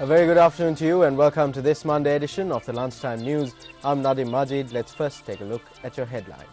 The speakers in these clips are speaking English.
A very good afternoon to you and welcome to this Monday edition of the Lunchtime News. I'm Nadim Majid. Let's first take a look at your headlines.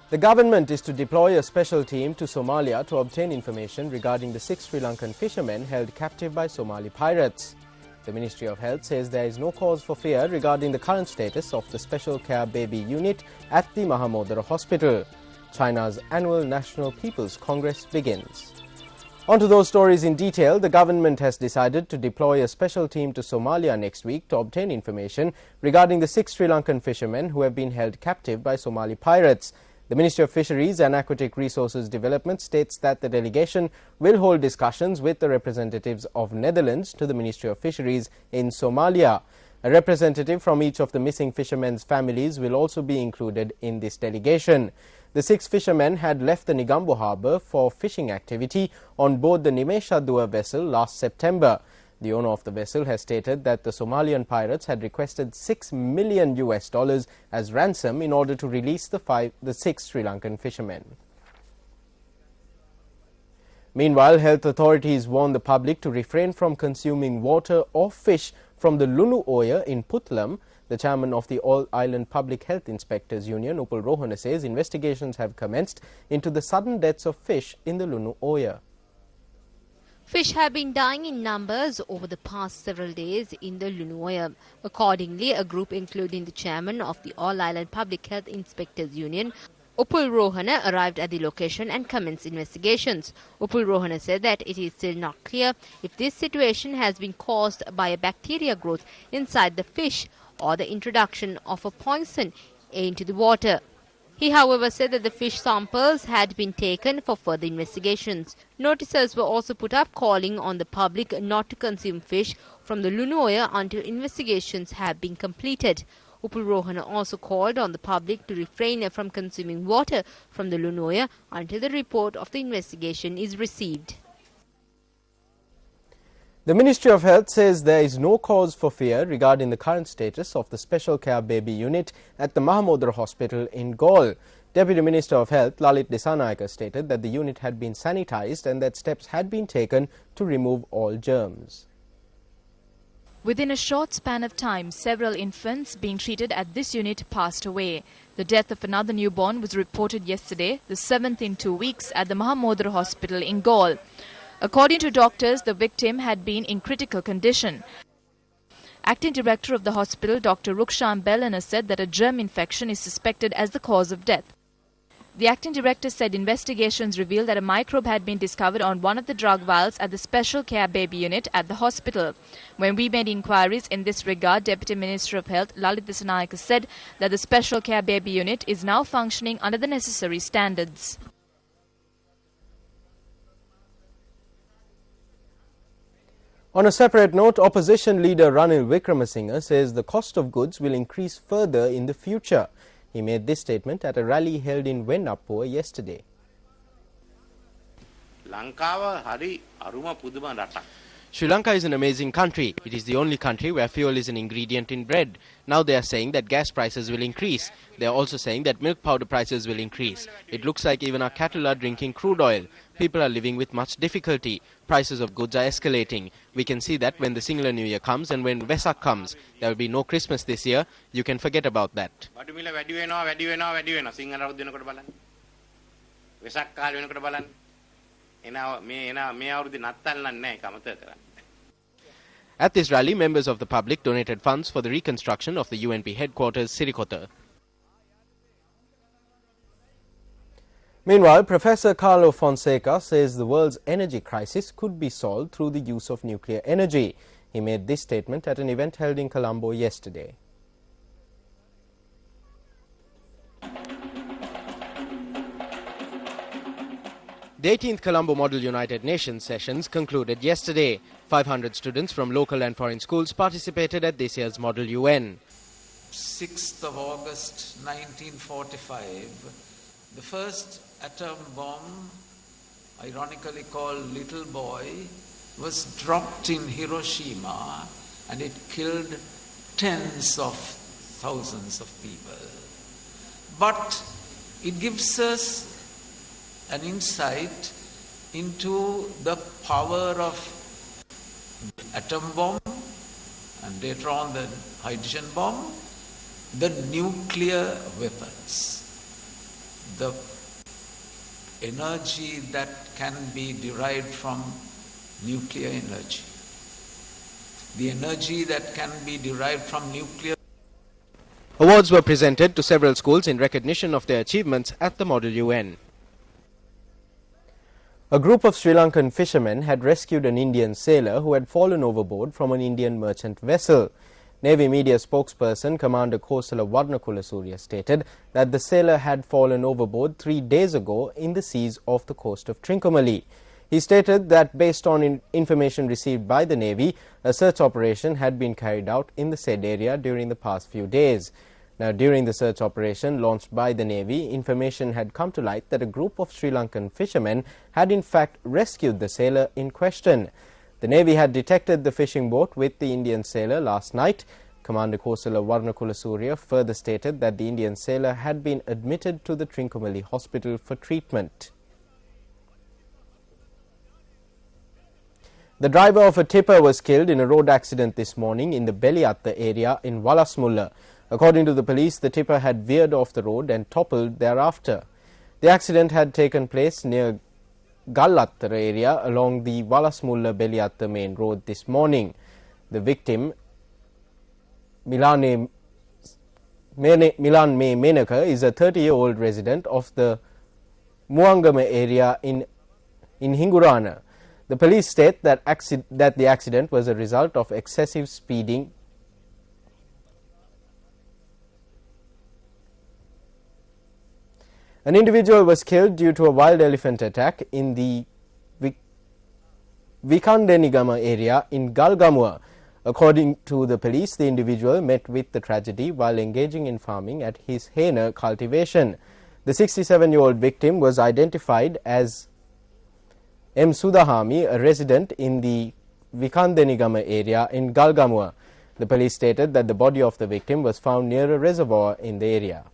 The government is to deploy a special team to Somalia to obtain information regarding the 6 Sri Lankan fishermen held captive by Somali pirates. The Ministry of Health says there is no cause for fear regarding the current status of the Special Care Baby Unit at the Mahamodara Hospital. China's annual National People's Congress begins. On to those stories in detail. The government has decided to deploy a special team to Somalia next week to obtain information regarding the 6 Sri Lankan fishermen who have been held captive by Somali pirates. The Ministry of Fisheries and Aquatic Resources Development states that the delegation will hold discussions with the representatives of Netherlands to the Ministry of Fisheries in Somalia. A representative from each of the missing fishermen's families will also be included in this delegation. The 6 fishermen had left the Negombo harbour for fishing activity on board the Nimeshadua vessel last September. The owner of the vessel has stated that the Somalian pirates had requested $6 million as ransom in order to release the 6 Sri Lankan fishermen. Meanwhile, health authorities warn the public to refrain from consuming water or fish from the Lunu Oya in Puttlam. The chairman of the All Island Public Health Inspectors Union, Upul Rohana, says investigations have commenced into the sudden deaths of fish in the Lunu Oya. Fish have been dying in numbers over the past several days in the Lunu Oya. Accordingly, a group including the chairman of the All Island Public Health Inspectors Union, Upul Rohana, arrived at the location and commenced investigations. Upul Rohana said that it is still not clear if this situation has been caused by a bacteria growth inside the fish or the introduction of a poison into the water. He, however, said that the fish samples had been taken for further investigations. Notices were also put up calling on the public not to consume fish from the Lunu Oya until investigations have been completed. Upul Rohana also called on the public to refrain from consuming water from the Lunu Oya until the report of the investigation is received. The Ministry of Health says there is no cause for fear regarding the current status of the Special Care Baby Unit at the Mahamodara Hospital in Galle. Deputy Minister of Health Lalit Dissanayake stated that the unit had been sanitized and that steps had been taken to remove all germs. Within a short span of time, several infants being treated at this unit passed away. The death of another newborn was reported yesterday, the 7th in 2 weeks, at the Mahamodara Hospital in Galle. According to doctors, the victim had been in critical condition. Acting Director of the hospital, Dr. Rukshan Bellana, said that a germ infection is suspected as the cause of death. The acting director said investigations revealed that a microbe had been discovered on one of the drug vials at the Special Care Baby Unit at the hospital. When we made inquiries in this regard, Deputy Minister of Health Lalit Dissanayake said that the Special Care Baby Unit is now functioning under the necessary standards. On a separate note, opposition leader Ranil Wickremesinghe says the cost of goods will increase further in the future. He made this statement at a rally held in Wenappuwa yesterday. Sri Lanka is an amazing country. It is the only country where fuel is an ingredient in bread. Now they are saying that gas prices will increase. They are also saying that milk powder prices will increase. It looks like even our cattle are drinking crude oil. People are living with much difficulty. Prices of goods are escalating. We can see that when the Sinhala New Year comes and when Vesak comes. There will be no Christmas this year. You can forget about that. At this rally, members of the public donated funds for the reconstruction of the UNP headquarters, Sirikota. Meanwhile, Professor Carlo Fonseca says the world's energy crisis could be solved through the use of nuclear energy. He made this statement at an event held in Colombo yesterday. The 18th Colombo Model United Nations sessions concluded yesterday. 500 students from local and foreign schools participated at this year's Model UN. 6th of August 1945, the first atom bomb, ironically called Little Boy, was dropped in Hiroshima and it killed tens of thousands of people. But it gives us an insight into the power of atom bomb, and later on the hydrogen bomb, the nuclear weapons, the energy that can be derived from nuclear energy, the energy that can be derived from nuclear. Awards were presented to several schools in recognition of their achievements at the Model UN. A group of Sri Lankan fishermen had rescued an Indian sailor who had fallen overboard from an Indian merchant vessel. Navy media spokesperson Commander Kosala Warnakulasuriya stated that the sailor had fallen overboard 3 days ago in the seas off the coast of Trincomalee. He stated that based on information received by the Navy, a search operation had been carried out in the said area during the past few days. Now, during the search operation launched by the Navy, information had come to light that a group of Sri Lankan fishermen had in fact rescued the sailor in question. The Navy had detected the fishing boat with the Indian sailor last night. Commander Kosala Warnakulasuriya further stated that the Indian sailor had been admitted to the Trincomalee hospital for treatment. The driver of a tipper was killed in a road accident this morning in the Beliatta area in Walasmulla. According to the police, the tipper had veered off the road and toppled thereafter. The accident had taken place near Gallattara area along the Walasmulla-Beliatta main road this morning. The victim, Milan Menaka, is a 30-year-old resident of the Muangama area in Hingurana. The police state that the accident was a result of excessive speeding. An individual was killed due to a wild elephant attack in the Vikandenigama area in Galgamua. According to the police, the individual met with the tragedy while engaging in farming at his hena cultivation. The 67-year-old victim was identified as M. Sudahami, a resident in the Vikandenigama area in Galgamua. The police stated that the body of the victim was found near a reservoir in the area.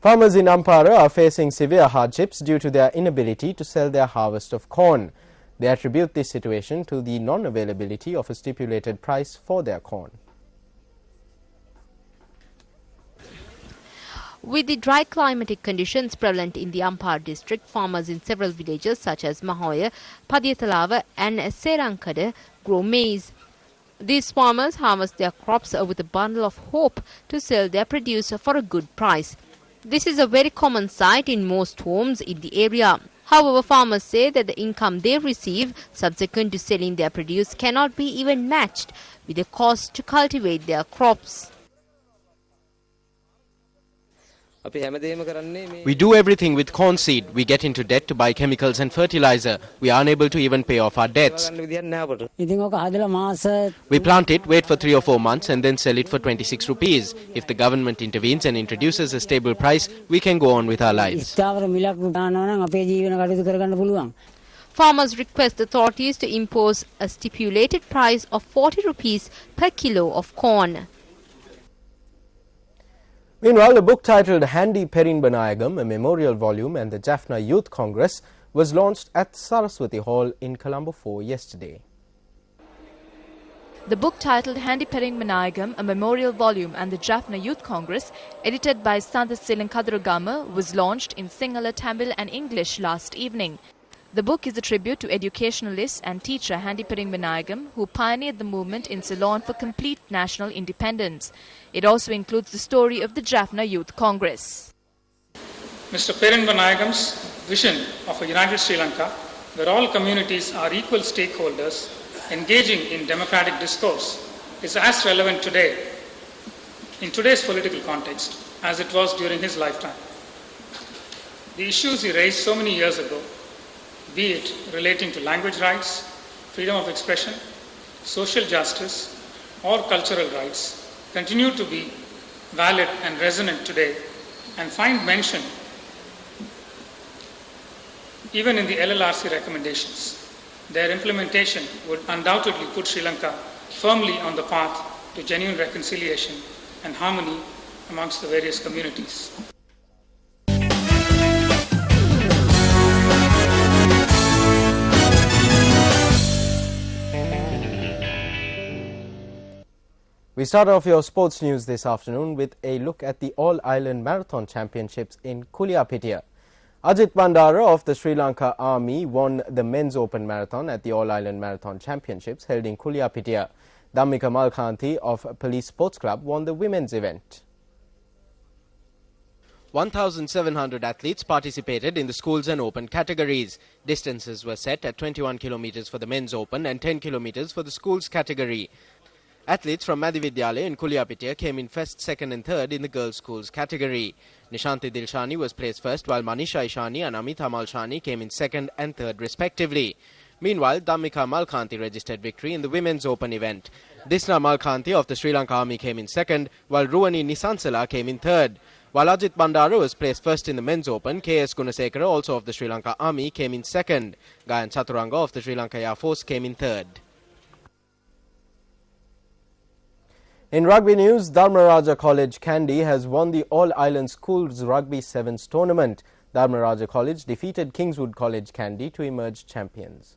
Farmers in Ampara are facing severe hardships due to their inability to sell their harvest of corn. They attribute this situation to the non-availability of a stipulated price for their corn. With the dry climatic conditions prevalent in the Ampara district, farmers in several villages such as Mahoya, Padiyatalawa and Serankada grow maize. These farmers harvest their crops with a bundle of hope to sell their produce for a good price. This is a very common sight in most homes in the area. However, farmers say that the income they receive subsequent to selling their produce cannot be even matched with the cost to cultivate their crops. We do everything with corn seed. We get into debt to buy chemicals and fertilizer. We are unable to even pay off our debts. We plant it, wait for 3 or 4 months and then sell it for 26 rupees. If the government intervenes and introduces a stable price, we can go on with our lives. Farmers request authorities to impose a stipulated price of 40 rupees per kilo of corn. Meanwhile, a book titled Handi Perinbanayagam, a memorial volume, and the Jaffna Youth Congress was launched at Saraswati Hall in Colombo 4 yesterday. The book titled Handi Perinbanayagam, a memorial volume, and the Jaffna Youth Congress, edited by Santha Silankaduragama, was launched in Sinhala, Tamil and English last evening. The book is a tribute to educationalist and teacher Handi Perinbanayagam, who pioneered the movement in Ceylon for complete national independence. It also includes the story of the Jaffna Youth Congress. Mr. Perinbanayagam's vision of a united Sri Lanka, where all communities are equal stakeholders engaging in democratic discourse, is as relevant today, in today's political context, as it was during his lifetime. The issues he raised so many years ago, be it relating to language rights, freedom of expression, social justice, or cultural rights, continue to be valid and resonant today and find mention even in the LLRC recommendations. Their implementation would undoubtedly put Sri Lanka firmly on the path to genuine reconciliation and harmony amongst the various communities. We start off your sports news this afternoon with a look at the All-Ireland Marathon Championships in Kuliapitia. Ajit Bandara of the Sri Lanka Army won the Men's Open Marathon at the All-Ireland Marathon Championships held in Kuliapitia. Dhammika Malkhanti of Police Sports Club won the women's event. 1,700 athletes participated in the schools and open categories. Distances were set at 21 kilometers for the men's open and 10 kilometers for the schools category. Athletes from Madhividyalaya in Kuliapitia came in first, second and third in the girls' schools category. Nishanti Dilshani was placed first, while Manisha Ishani and Amita Malshani came in second and third respectively. Meanwhile, Dhammika Malkhanti registered victory in the women's open event. Disna Malkhanti of the Sri Lanka Army came in second, while Ruwani Nisansala came in third. While Ajit Bandara was placed first in the men's open, K.S. Gunasekara, also of the Sri Lanka Army, came in second. Gayan Chaturanga of the Sri Lanka Air Force came in third. In rugby news, Dharmaraja College Kandy has won the All-Ireland Schools Rugby Sevens tournament. Dharmaraja College defeated Kingswood College Kandy to emerge champions.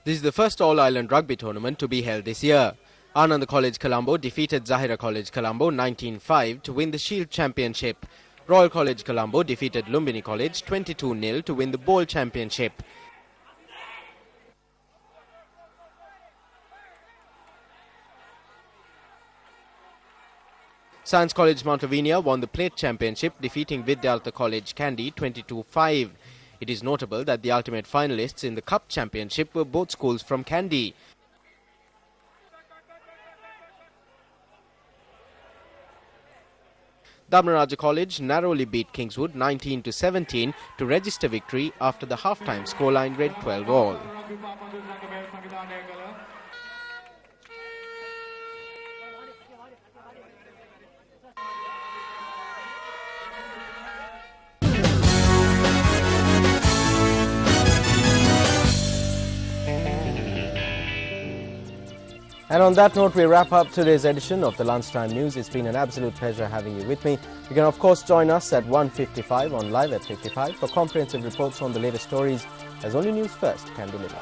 This is the first All-Ireland Rugby tournament to be held this year. Anand College Colombo defeated Zahira College Colombo 19-5 to win the Shield Championship. Royal College Colombo defeated Lumbini College 22-0 to win the Bowl Championship. Science College Mount Lavinia won the Plate Championship, defeating Vidyartha College Kandy 22-5. It is notable that the ultimate finalists in the Cup Championship were both schools from Kandy. Dharmaraja College narrowly beat Kingswood 19-17 to register victory after the half-time scoreline read 12-all. And on that note, we wrap up today's edition of the Lunchtime News. It's been an absolute pleasure having you with me. You can, of course, join us at 1:55 on Live at 55 for comprehensive reports on the latest stories, as only News First can deliver.